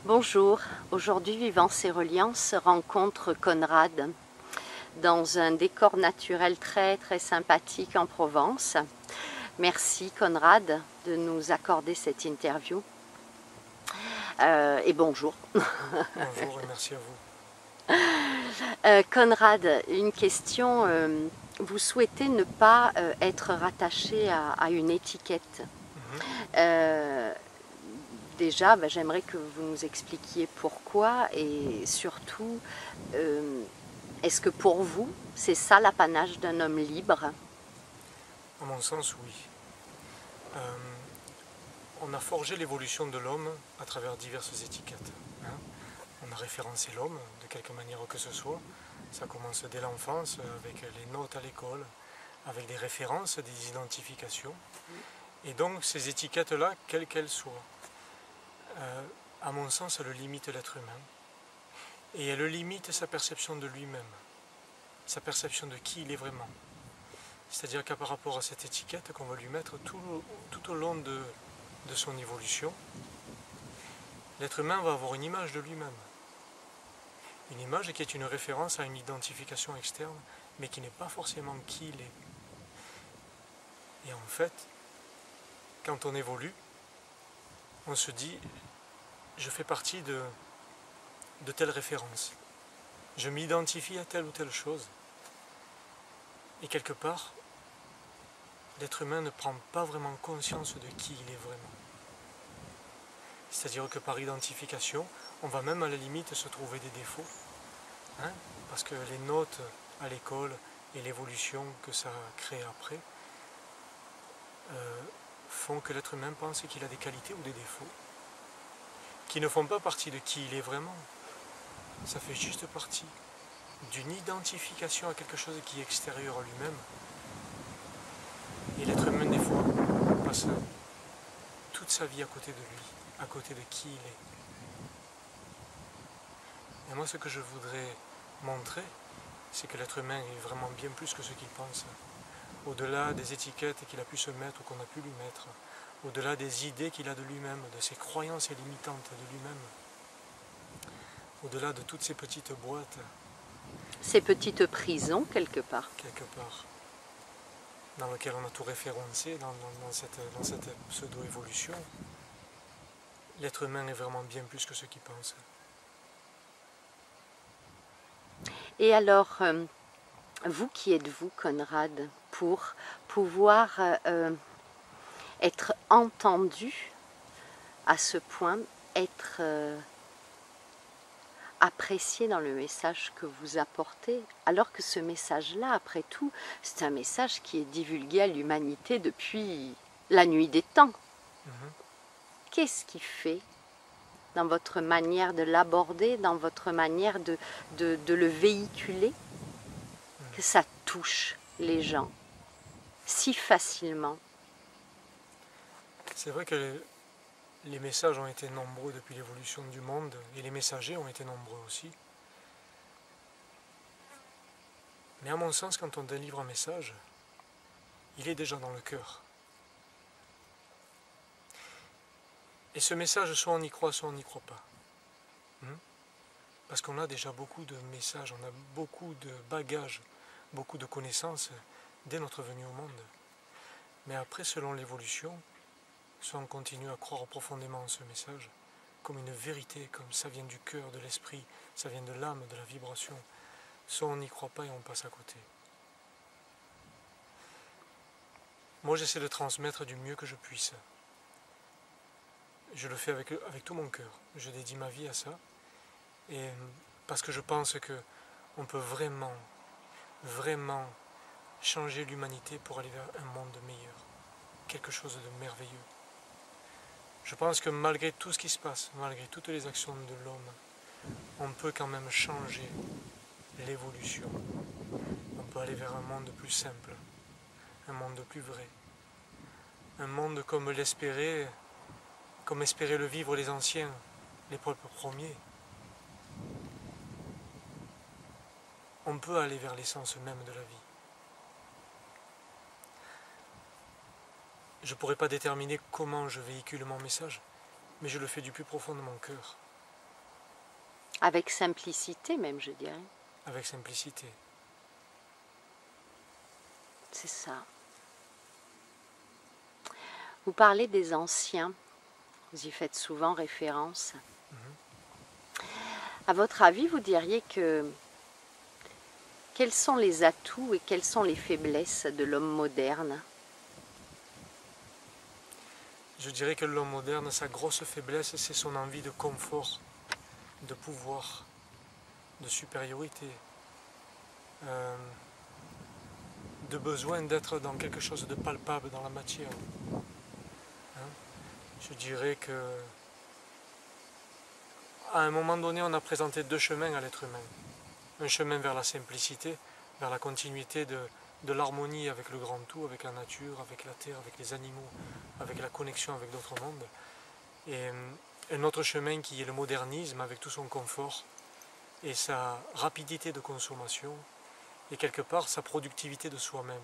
Bonjour, aujourd'hui Vivance et Reliance rencontre Conrad dans un décor naturel très sympathique en Provence. Merci Conrad de nous accorder cette interview et bonjour. Bonjour et merci à vous. Conrad, une question, vous souhaitez ne pas être rattaché à une étiquette. Déjà, j'aimerais que vous nous expliquiez pourquoi et surtout, est-ce que pour vous, c'est ça l'apanage d'un homme libre? À mon sens, oui. On a forgé l'évolution de l'homme à travers diverses étiquettes. On a référencé l'homme de quelque manière que ce soit. Ça commence dès l'enfance avec les notes à l'école, avec des références, des identifications. Et donc ces étiquettes-là, quelles qu'elles soient, à mon sens, elles limitent l'être humain. Et elles limitent sa perception de lui-même, sa perception de qui il est vraiment. C'est-à-dire qu'à par rapport à cette étiquette qu'on va lui mettre tout au long de son évolution, l'être humain va avoir une image de lui-même. Une image qui est une référence à une identification externe, mais qui n'est pas forcément qui il est. Et en fait, quand on évolue, on se dit, je fais partie de telle référence. Je m'identifie à telle ou telle chose. Et quelque part, l'être humain ne prend pas vraiment conscience de qui il est vraiment. C'est-à-dire que par identification, on va même à la limite se trouver des défauts. Parce que les notes à l'école et l'évolution que ça crée après font que l'être humain pense qu'il a des qualités ou des défauts qui ne font pas partie de qui il est vraiment. Ça fait juste partie d'une identification à quelque chose qui est extérieur à lui-même. Et l'être humain, des fois, passe toute sa vie à côté de lui, à côté de qui il est. Et moi, ce que je voudrais montrer, c'est que l'être humain est vraiment bien plus que ce qu'il pense. Au-delà des étiquettes qu'il a pu se mettre ou qu'on a pu lui mettre, au-delà des idées qu'il a de lui-même, de ses croyances limitantes de lui-même, au-delà de toutes ces petites boîtes. Ces petites prisons, quelque part. Quelque part. Dans lesquelles on a tout référencé, dans cette pseudo-évolution, l'être humain est vraiment bien plus que ce qu'il pense. Et alors, vous qui êtes-vous, Conrad, pour pouvoir être entendu à ce point, être apprécié dans le message que vous apportez, alors que ce message-là, après tout, c'est un message qui est divulgué à l'humanité depuis la nuit des temps. Qu'est-ce qui fait, dans votre manière de l'aborder, dans votre manière de le véhiculer, que ça touche les gens si facilement? C'est vrai que les messages ont été nombreux depuis l'évolution du monde, et les messagers ont été nombreux aussi. Mais à mon sens, quand on délivre un message, il est déjà dans le cœur. Et ce message, soit on y croit, soit on n'y croit pas. Parce qu'on a déjà beaucoup de messages, on a beaucoup de bagages, beaucoup de connaissances dès notre venue au monde. Mais après, selon l'évolution, soit on continue à croire profondément en ce message, comme une vérité, comme ça vient du cœur, de l'esprit, ça vient de l'âme, de la vibration, soit on n'y croit pas et on passe à côté. Moi, j'essaie de transmettre du mieux que je puisse. Je le fais avec tout mon cœur. Je dédie ma vie à ça. Et parce que je pense qu'on peut vraiment, vraiment changer l'humanité pour aller vers un monde meilleur. Quelque chose de merveilleux. Je pense que malgré tout ce qui se passe, malgré toutes les actions de l'homme, on peut quand même changer l'évolution. On peut aller vers un monde plus simple, un monde plus vrai, un monde comme l'espéraient, comme espéraient le vivre les anciens, les peuples premiers. On peut aller vers l'essence même de la vie. Je ne pourrais pas déterminer comment je véhicule mon message, mais je le fais du plus profond de mon cœur. Avec simplicité même, je dirais. Avec simplicité. C'est ça. Vous parlez des anciens, vous y faites souvent référence. À votre avis, vous diriez que quels sont les atouts et quelles sont les faiblesses de l'homme moderne? Je dirais que l'homme moderne, sa grosse faiblesse, c'est son envie de confort, de pouvoir, de supériorité, de besoin d'être dans quelque chose de palpable dans la matière. Hein? Je dirais que à un moment donné, on a présenté deux chemins à l'être humain. Un chemin vers la simplicité, vers la continuité de l'harmonie avec le grand tout, avec la nature, avec la terre, avec les animaux, avec la connexion avec d'autres mondes. Et un autre chemin qui est le modernisme, avec tout son confort et sa rapidité de consommation, et quelque part sa productivité de soi-même.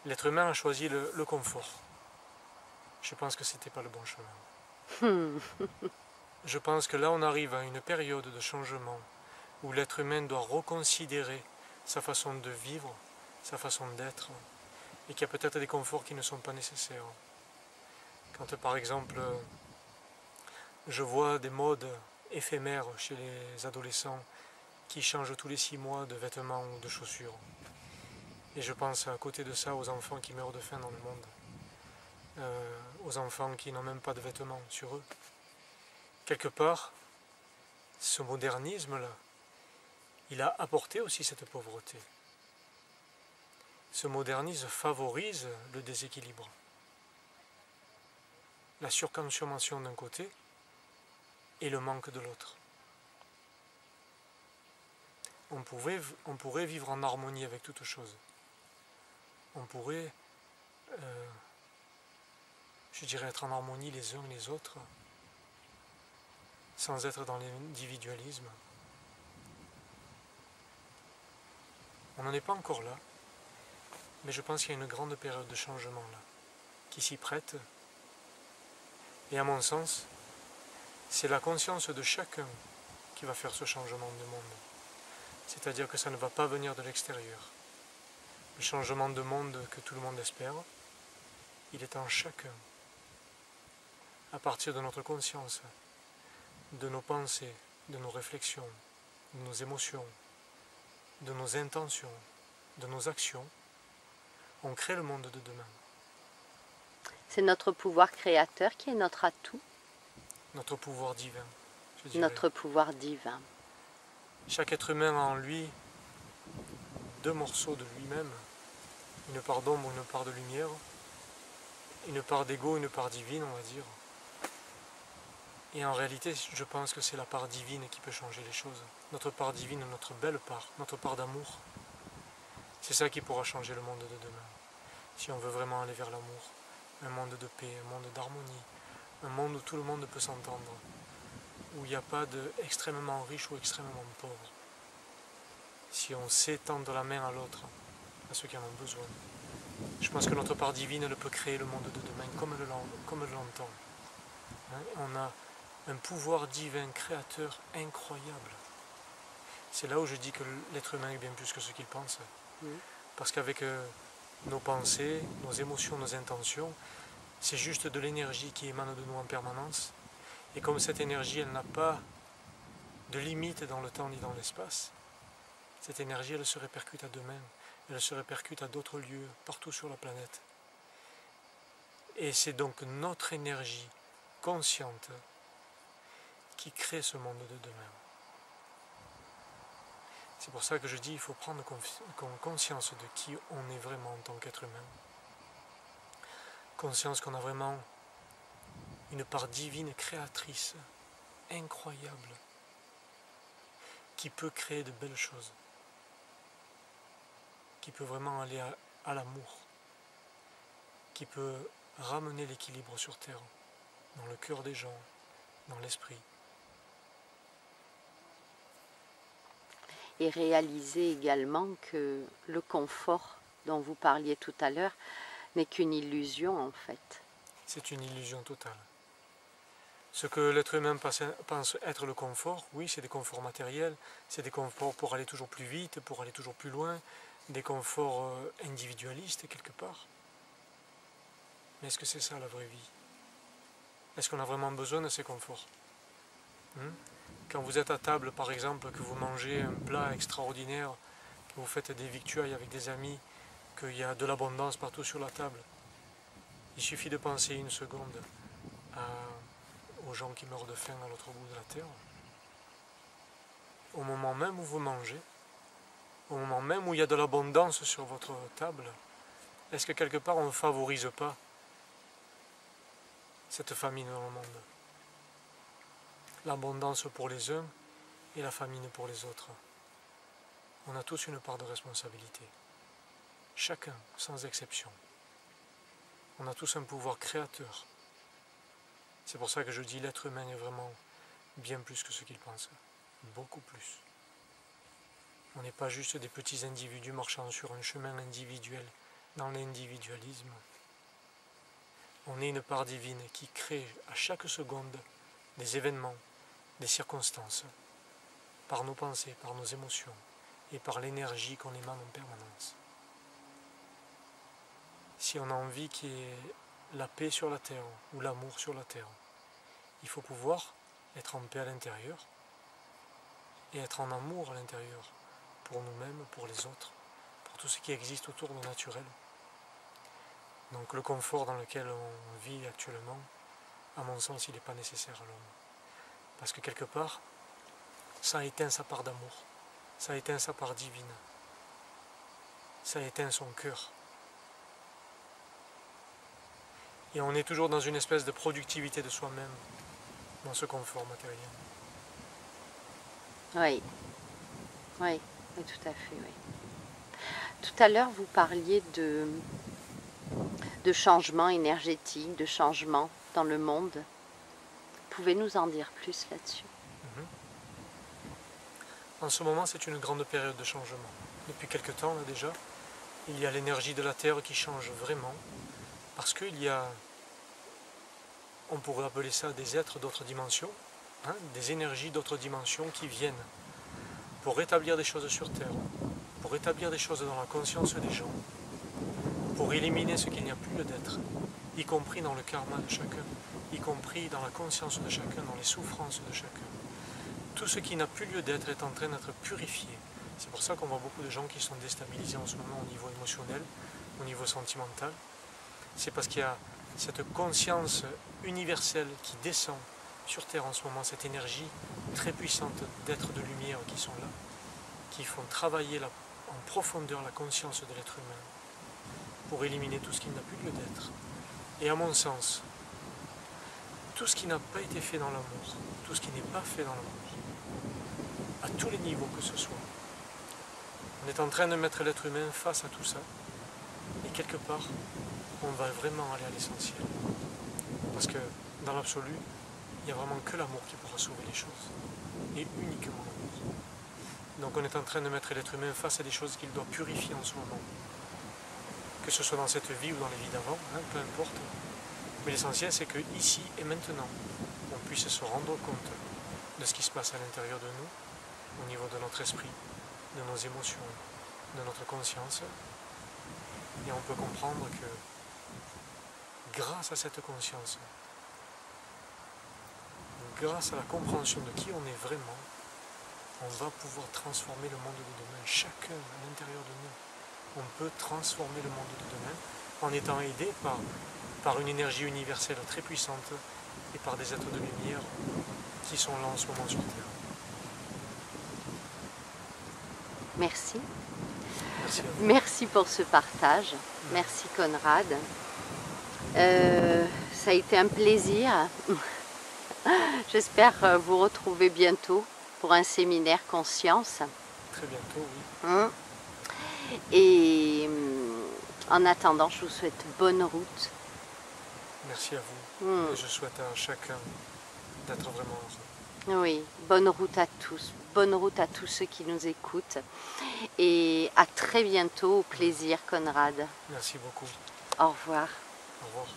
L'être humain a choisi le confort. Je pense que ce n'était pas le bon chemin. Je pense que là on arrive à une période de changement où l'être humain doit reconsidérer sa façon de vivre, sa façon d'être, et qu'il y a peut-être des conforts qui ne sont pas nécessaires. Quand par exemple je vois des modes éphémères chez les adolescents qui changent tous les 6 mois de vêtements ou de chaussures, et je pense à côté de ça aux enfants qui meurent de faim dans le monde, aux enfants qui n'ont même pas de vêtements sur eux. Quelque part, ce modernisme-là, il a apporté aussi cette pauvreté. Ce modernisme favorise le déséquilibre. La surconsommation d'un côté et le manque de l'autre. On pourrait vivre en harmonie avec toute chose. On pourrait, je dirais, être en harmonie les uns les autres, sans être dans l'individualisme. On n'en est pas encore là, mais je pense qu'il y a une grande période de changement là, qui s'y prête. Et à mon sens, c'est la conscience de chacun qui va faire ce changement de monde. C'est-à-dire que ça ne va pas venir de l'extérieur. Le changement de monde que tout le monde espère, il est en chacun. À partir de notre conscience, de nos pensées, de nos réflexions, de nos émotions, de nos intentions, de nos actions, on crée le monde de demain. C'est notre pouvoir créateur qui est notre atout. Notre pouvoir divin, je dirais. Notre pouvoir divin. Chaque être humain a en lui 2 morceaux de lui-même, une part d'ombre, une part de lumière, une part d'ego, une part divine, on va dire. Et en réalité, je pense que c'est la part divine qui peut changer les choses. Notre part divine, notre belle part, notre part d'amour. C'est ça qui pourra changer le monde de demain. Si on veut vraiment aller vers l'amour, un monde de paix, un monde d'harmonie, un monde où tout le monde peut s'entendre, où il n'y a pas d'extrêmement riche ou extrêmement pauvre. Si on sait tendre la main à l'autre, à ceux qui en ont besoin, je pense que notre part divine, elle peut créer le monde de demain comme elle l'entend. On a un pouvoir divin créateur incroyable. C'est là où je dis que l'être humain est bien plus que ce qu'il pense. Parce qu'avec nos pensées, nos émotions, nos intentions, c'est juste de l'énergie qui émane de nous en permanence. Et comme cette énergie, elle n'a pas de limite dans le temps ni dans l'espace, cette énergie, elle se répercute à demain, elle se répercute à d'autres lieux, partout sur la planète. Et c'est donc notre énergie consciente qui crée ce monde de demain. C'est pour ça que je dis qu'il faut prendre conscience de qui on est vraiment en tant qu'être humain. Conscience qu'on a vraiment une part divine créatrice incroyable qui peut créer de belles choses, qui peut vraiment aller à l'amour, qui peut ramener l'équilibre sur Terre, dans le cœur des gens, dans l'esprit. Et réaliser également que le confort dont vous parliez tout à l'heure n'est qu'une illusion en fait. C'est une illusion totale. Ce que l'être humain pense être le confort, oui, c'est des conforts matériels, c'est des conforts pour aller toujours plus vite, pour aller toujours plus loin, des conforts individualistes quelque part. Mais est-ce que c'est ça la vraie vie? Est-ce qu'on a vraiment besoin de ces conforts? Quand vous êtes à table, par exemple, que vous mangez un plat extraordinaire, que vous faites des victuailles avec des amis, qu'il y a de l'abondance partout sur la table, il suffit de penser une seconde aux gens qui meurent de faim à l'autre bout de la terre. Au moment même où vous mangez, au moment même où il y a de l'abondance sur votre table, est-ce que quelque part on ne favorise pas cette famine dans le monde? L'abondance pour les uns et la famine pour les autres. On a tous une part de responsabilité. Chacun, sans exception. On a tous un pouvoir créateur. C'est pour ça que je dis l'être humain est vraiment bien plus que ce qu'il pense. Beaucoup plus. On n'est pas juste des petits individus marchant sur un chemin individuel dans l'individualisme. On est une part divine qui crée à chaque seconde des événements, des circonstances, par nos pensées, par nos émotions et par l'énergie qu'on émane en permanence. Si on a envie qu'il y ait la paix sur la terre ou l'amour sur la terre, il faut pouvoir être en paix à l'intérieur et être en amour à l'intérieur, pour nous-mêmes, pour les autres, pour tout ce qui existe autour de naturel. Donc le confort dans lequel on vit actuellement, à mon sens, il n'est pas nécessaire à l'homme. Parce que quelque part, ça a éteint sa part d'amour, ça a éteint sa part divine, ça a éteint son cœur. Et on est toujours dans une espèce de productivité de soi-même, dans ce confort matériel. Oui, oui, oui, tout à fait, oui. Tout à l'heure, vous parliez de changement énergétique, de changement dans le monde. Pouvez-vous nous en dire plus là-dessus? En ce moment, c'est une grande période de changement. Depuis quelque temps, là, déjà, il y a l'énergie de la Terre qui change vraiment, parce qu'il y a, on pourrait appeler ça des êtres d'autres dimensions, des énergies d'autres dimensions qui viennent pour rétablir des choses sur Terre, pour rétablir des choses dans la conscience des gens, pour éliminer ce qu'il n'y a plus lieu d'être, y compris dans le karma de chacun, y compris dans la conscience de chacun, dans les souffrances de chacun. Tout ce qui n'a plus lieu d'être est en train d'être purifié. C'est pour ça qu'on voit beaucoup de gens qui sont déstabilisés en ce moment au niveau émotionnel, au niveau sentimental. C'est parce qu'il y a cette conscience universelle qui descend sur Terre en ce moment, cette énergie très puissante d'êtres de lumière qui sont là, qui font travailler en profondeur la conscience de l'être humain pour éliminer tout ce qui n'a plus lieu d'être. Et à mon sens, tout ce qui n'a pas été fait dans l'amour, tout ce qui n'est pas fait dans l'amour, à tous les niveaux que ce soit, on est en train de mettre l'être humain face à tout ça, et quelque part, on va vraiment aller à l'essentiel. Parce que dans l'absolu, il n'y a vraiment que l'amour qui pourra sauver les choses, et uniquement l'amour. Donc on est en train de mettre l'être humain face à des choses qu'il doit purifier en ce moment. Que ce soit dans cette vie ou dans les vies d'avant, peu importe. Mais l'essentiel, c'est que ici et maintenant, on puisse se rendre compte de ce qui se passe à l'intérieur de nous, au niveau de notre esprit, de nos émotions, de notre conscience. Et on peut comprendre que grâce à cette conscience, grâce à la compréhension de qui on est vraiment, on va pouvoir transformer le monde de demain. Chacun à l'intérieur de nous, on peut transformer le monde de demain en étant aidé par une énergie universelle très puissante et par des êtres de lumière qui sont là en ce moment sur Terre. Merci. Merci à vous. Merci pour ce partage. Merci Conrad. Ça a été un plaisir. J'espère vous retrouver bientôt pour un séminaire conscience. Très bientôt, oui. Et en attendant, je vous souhaite bonne route. Merci à vous. Et je souhaite à chacun d'être vraiment heureux. Oui, bonne route à tous. Bonne route à tous ceux qui nous écoutent. Et à très bientôt. Au plaisir, Conrad. Merci beaucoup. Au revoir. Au revoir.